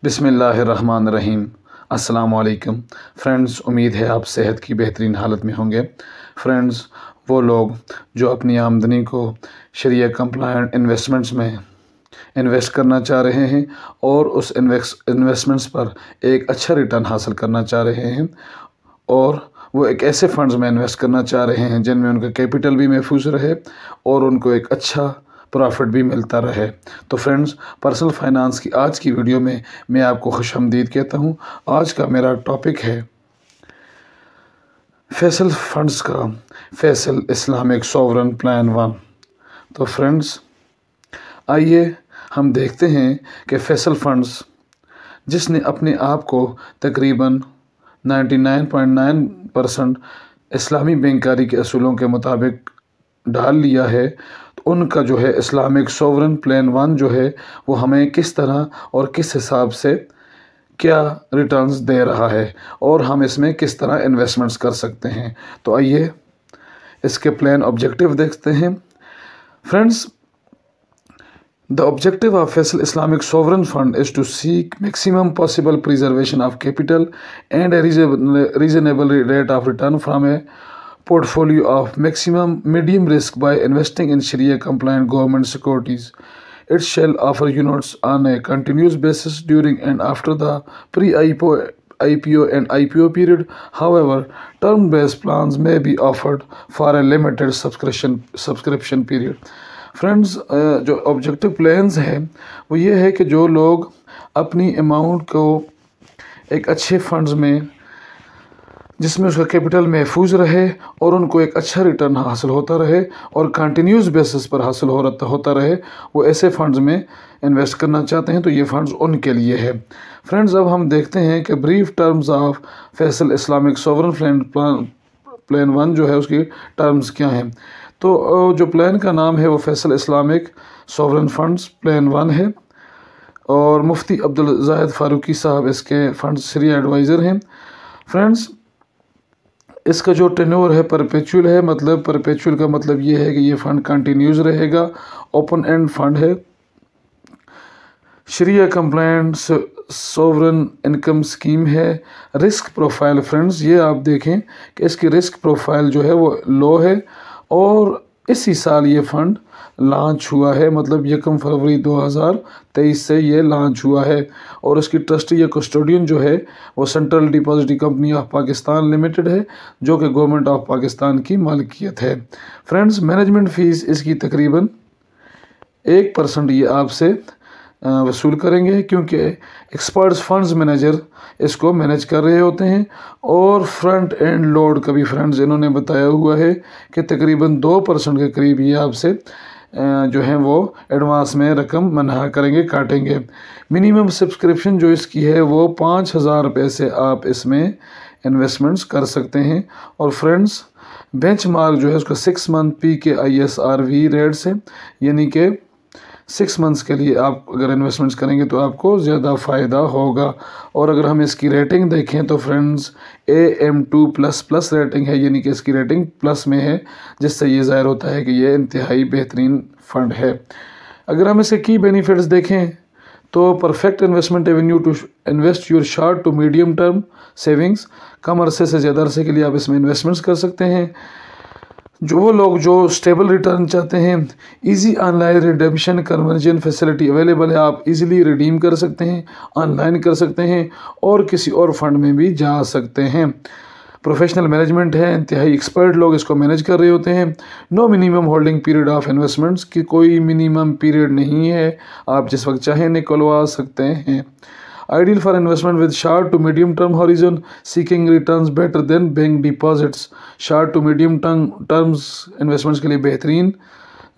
बिस्मिल्लाहिर्रहमानिर्रहीम। अस्सलामुअलैकुम फ्रेंड्स, उम्मीद है आप सेहत की बेहतरीन हालत में होंगे। फ्रेंड्स, वो लोग जो अपनी आमदनी को शरिया कंप्लायंट इन्वेस्टमेंट्स में इन्वेस्ट करना चाह रहे हैं और उस इन्वेस्टमेंट्स पर एक अच्छा रिटर्न हासिल करना चाह रहे हैं और वो एक ऐसे फंड्स में इन्वेस्ट करना चाह रहे हैं जिनमें उनका कैपिटल भी महफूज रहे और उनको एक अच्छा प्रॉफिट भी मिलता रहे। तो फ्रेंड्स, पर्सनल फाइनेंस की आज की वीडियो में मैं आपको खुशामदीद कहता हूँ। आज का मेरा टॉपिक है फैसल फंड्स का फैसल इस्लामिक सॉवरन प्लान 1। तो फ्रेंड्स, आइए हम देखते हैं कि फैसल फंड्स जिसने अपने आप को तकरीबन 99.9% इस्लामी बैंकारी के असूलों के मुताबिक ढाल लिया है, तो उनका जो है इस्लामिक सॉवरन प्लान 1 जो है वो हमें किस तरह और किस हिसाब से क्या रिटर्न्स दे रहा है और हम इसमें किस तरह इन्वेस्टमेंट्स कर सकते हैं। तो आइए इसके प्लान ऑब्जेक्टिव देखते हैं। Friends, the objective of Faisal Islamic Sovereign Fund is to seek maximum possible preservation of capital and a reasonable rate of return from a portfolio of maximum medium risk by investing in Sharia compliant government securities. It shall offer units on a continuous basis during and after the pre-IPO and IPO period. However, term-based plans may be offered for a limited subscription period. Friends, जो objective plans हैं वो ये है कि जो लोग अपनी amount को एक अच्छे फंड्स में जिसमें उसका कैपिटल महफूज रहे और उनको एक अच्छा रिटर्न हासिल होता रहे और कंटिन्यूस बेसिस पर हासिल होता रहे, वो ऐसे फंड्स में इन्वेस्ट करना चाहते हैं, तो ये फंड्स उनके लिए है। फ्रेंड्स, अब हम देखते हैं कि brief terms of Faysal Islamic sovereign plan 1 जो है उसकी टर्म्स क्या हैं। तो जो प्लान का नाम है वो Faisal Islamic sovereign funds plan 1 है और मुफ्ती अब्दुल ज़ाहिद फ़ारूकी साहब इसके फंड शरिया एडवाइज़र हैं। फ्रेंड्स, इसका जो टेन्योर है परपेचुअल है, मतलब परपेचुअल का मतलब ये है कि ये फ़ंड कंटिन्यूस रहेगा, ओपन एंड फंड है, शरिया कंप्लायंट सोवरन इनकम स्कीम है। रिस्क प्रोफाइल, फ्रेंड्स ये आप देखें कि इसकी रिस्क प्रोफाइल जो है वो लो है और इसी साल ये फ़ंड लॉन्च हुआ है, मतलब 1 फरवरी 2023 से ये लॉन्च हुआ है और इसकी ट्रस्टी या कस्टोडियन जो है वो central depository company of Pakistan limited है जो कि गवर्नमेंट ऑफ पाकिस्तान की मालिकियत है। फ्रेंड्स, मैनेजमेंट फ़ीस इसकी तकरीबन 1% ये आपसे वसूल करेंगे क्योंकि एक्सपर्ट्स फंड्स मैनेजर इसको मैनेज कर रहे होते हैं और फ्रंट एंड लोड का भी फ्रेंड्स इन्होंने बताया हुआ है कि तकरीबन 2% के करीब ये आपसे जो है वो एडवांस में रकम मना करेंगे, काटेंगे। मिनिमम सब्सक्रिप्शन जो इसकी है वो 5,000 रुपये से आप इसमें इन्वेस्टमेंट्स कर सकते हैं और फ्रेंड्स, बेंचमार्क जो है उसका 6 मंथ PKISRV रेट्स है, यानी कि 6 मंथ्स के लिए आप अगर इन्वेस्टमेंट्स करेंगे तो आपको ज़्यादा फ़ायदा होगा। और अगर हम इसकी रेटिंग देखें तो फ्रेंड्स AM2++ रेटिंग है, यानी कि इसकी रेटिंग प्लस में है, जिससे ये ज़ाहिर होता है कि ये इंतहाई बेहतरीन फ़ंड है। अगर हम इसके की बेनिफिट्स देखें तो perfect investment avenue to invest your short to medium term savings, कम अरसे से ज़्यादा अरसे के लिए आप इसमें इन्वेस्टमेंट्स कर सकते हैं। जो लोग जो स्टेबल रिटर्न चाहते हैं, easy online redemption conversion facility available है, आप इजीली रिडीम कर सकते हैं, ऑनलाइन कर सकते हैं और किसी और फंड में भी जा सकते हैं। प्रोफेशनल मैनेजमेंट है, इंतहाई एक्सपर्ट लोग इसको मैनेज कर रहे होते हैं। No minimum holding period of investments की कोई मिनिमम पीरियड नहीं है, आप जिस वक्त चाहें निकलवा सकते हैं। Ideal for investment with short to medium term horizon, seeking returns better than bank deposits. Short to medium terms investments के लिए बेहतरीन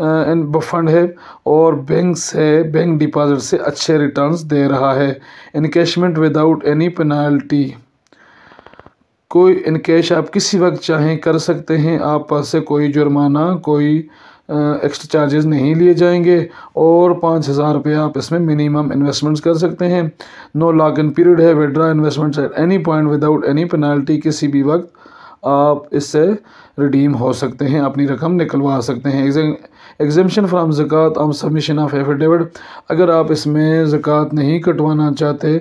फंड है और बैंक डिपॉजिट से अच्छे रिटर्न्स दे रहा है। इनकैशमेंट विदाउट एनी पेनाल्टी, कोई इनकैश आप किसी वक्त चाहें कर सकते हैं, आप पास से कोई जुर्माना कोई एक्स्ट्रा चार्जेस नहीं लिए जाएंगे और 5,000 रुपये आप इसमें मिनिमम इन्वेस्टमेंट्स कर सकते हैं। नो लॉक इन पीरियड है, withdraw investments at any point without any penalty, किसी भी वक्त आप इससे रिडीम हो सकते हैं, अपनी रकम निकलवा सकते हैं। Exemption from zakat on submission of affidavit, अगर आप इसमें ज़कात नहीं कटवाना चाहते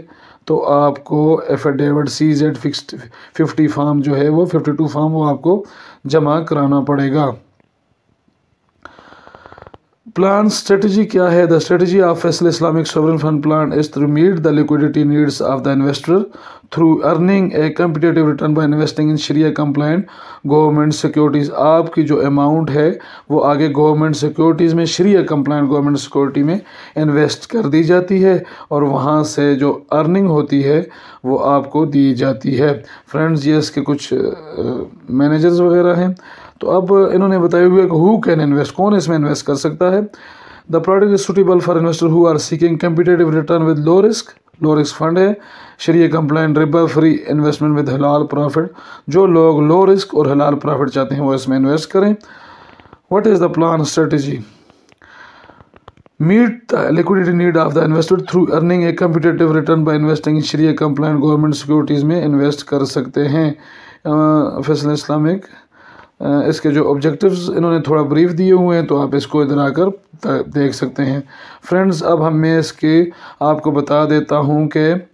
तो आपको एफिडेविट CZ50 फॉर्म जो है वो 52 फॉर्म वो आपको जमा कराना पड़ेगा। प्लान स्ट्रेटजी क्या है? The strategy of Faysal Islamic sovereign fund plan is to meet the liquidity needs of the investor through earning a competitive return by investing in sharia compliant government securities. आपकी जो amount है वो आगे government securities में, sharia compliant government security में invest कर दी जाती है और वहाँ से जो अर्निंग होती है वो आपको दी जाती है। फ्रेंड्स, ये इसके कुछ मैनेजर्स वगैरह हैं। तो अब इन्होंने बताया हुआ है कि हु कैन इन्वेस्ट, कौन इसमें इन्वेस्ट कर सकता है। The product is suitable for investor who are seeking competitive return with low risk fund है, Shariah compliant riba free investment with halal profit. जो लोग लो रिस्क और हलाल प्रॉफिट चाहते हैं वो इसमें इन्वेस्ट करें। What is the plan strategy? Meet the liquidity need of the investor through earning a competitive return by investing in sharia compliant government securities में इन्वेस्ट कर सकते हैं। फैसल इस्लामिक इसके जो ऑब्जेक्टिव्स इन्होंने थोड़ा ब्रीफ दिए हुए हैं, तो आप इसको इधर आकर देख सकते हैं। फ्रेंड्स, अब मैं इसके आपको बता देता हूं कि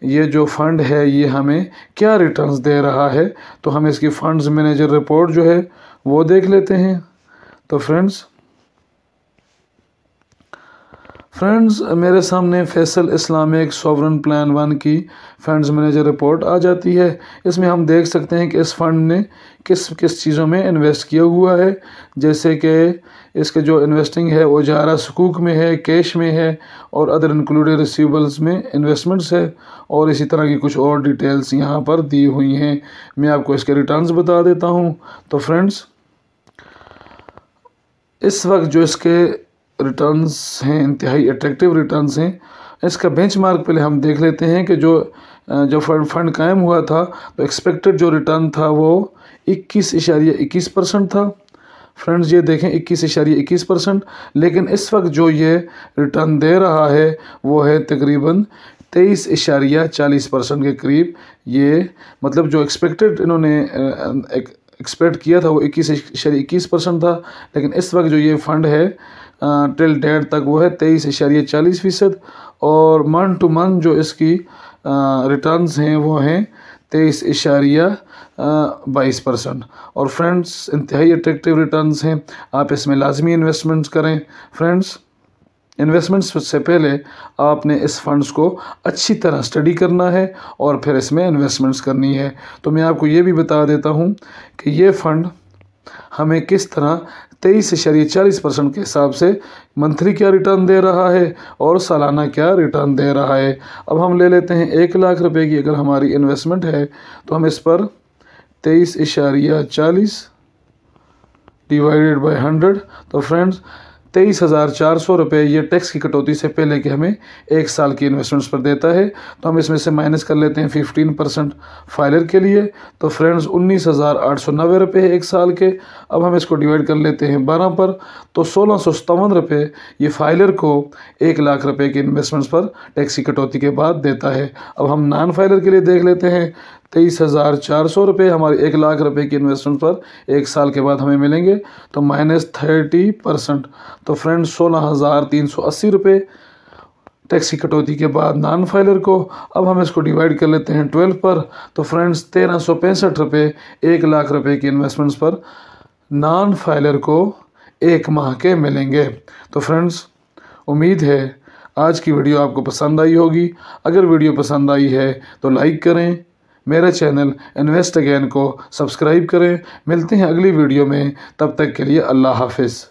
ये जो फ़ंड है ये हमें क्या रिटर्न्स दे रहा है। तो हम इसकी फ़ंड्स मैनेजर रिपोर्ट जो है वो देख लेते हैं। तो फ्रेंड्स मेरे सामने फैसल इस्लामिक सॉवरेन प्लान 1 की फंड्स मैनेजर रिपोर्ट आ जाती है। इसमें हम देख सकते हैं कि इस फंड ने किस किस चीज़ों में इन्वेस्ट किया हुआ है। जैसे कि इसके जो इन्वेस्टिंग है वो जारा सुकूक में है, कैश में है और अदर इंक्लूडेड रिसीवेबल्स में इन्वेस्टमेंट्स है और इसी तरह की कुछ और डिटेल्स यहाँ पर दी हुई हैं। मैं आपको इसके रिटर्न्स बता देता हूँ। तो फ्रेंड्स, इस वक्त जो इसके रिटर्न्स हैं इंतहाई अट्रैक्टिव रिटर्न्स हैं। इसका बेंचमार्क पहले हम देख लेते हैं कि जो फंड कायम हुआ था तो एक्सपेक्टेड जो रिटर्न था वो 21.21% था। फ्रेंड्स, ये देखें 21.21%, लेकिन इस वक्त जो ये रिटर्न दे रहा है वो है तकरीबन 23.40% के करीब। ये मतलब जो एक्सपेक्टेड इन्होंने एक्सपेक्ट किया था वो 21.21% था, लेकिन इस वक्त जो ये फ़ंड है टिल डेट तक वो है 23.40%। और मंथ टू मंथ जो इसकी रिटर्न्स हैं वो हैं 23.22%। और फ्रेंड्स, इंतहाई अट्रैक्टिव रिटर्न्स हैं, आप इसमें लाजमी इन्वेस्टमेंट्स करें। फ्रेंड्स, इन्वेस्टमेंट्स से पहले आपने इस फंड्स को अच्छी तरह स्टडी करना है और फिर इसमें इन्वेस्टमेंट्स करनी है। तो मैं आपको ये भी बता देता हूँ कि ये फ़ंड हमें किस तरह 23.40% के हिसाब से मंथली क्या रिटर्न दे रहा है और सालाना क्या रिटर्न दे रहा है। अब हम ले लेते हैं 1 लाख रुपए की अगर हमारी इन्वेस्टमेंट है तो हम इस पर 23.40 डिवाइडेड बाय 100, तो फ्रेंड्स 23,400 रुपये ये टैक्स की कटौती से पहले कि हमें 1 साल की इन्वेस्टमेंट्स पर देता है। तो हम इसमें से माइनस कर लेते हैं 15% फाइलर के लिए। तो फ्रेंड्स 19,890 रुपये है 1 साल के। अब हम इसको डिवाइड कर लेते हैं 12 पर, तो 1,657 रुपये ये फाइलर को 1 लाख रुपये की इन्वेस्टमेंट्स पर टैक्स की कटौती के बाद देता है। अब हम नॉन फाइलर के लिए देख लेते हैं। 23,400 रुपये हमारे 1 लाख रुपए की इन्वेस्टमेंट पर 1 साल के बाद हमें मिलेंगे, तो -30%, तो फ्रेंड्स 16,380 रुपये टैक्स की कटौती के बाद नॉन फाइलर को। अब हम इसको डिवाइड कर लेते हैं 12 पर, तो फ्रेंड्स 1,365 रुपये 1 लाख रुपए की इन्वेस्टमेंट्स पर नॉन फाइलर को 1 माह के मिलेंगे। तो फ्रेंड्स, उम्मीद है आज की वीडियो आपको पसंद आई होगी। अगर वीडियो पसंद आई है तो लाइक करें, मेरे चैनल इन्वेस्ट अगेन को सब्सक्राइब करें। मिलते हैं अगली वीडियो में, तब तक के लिए अल्लाह हाफिज़।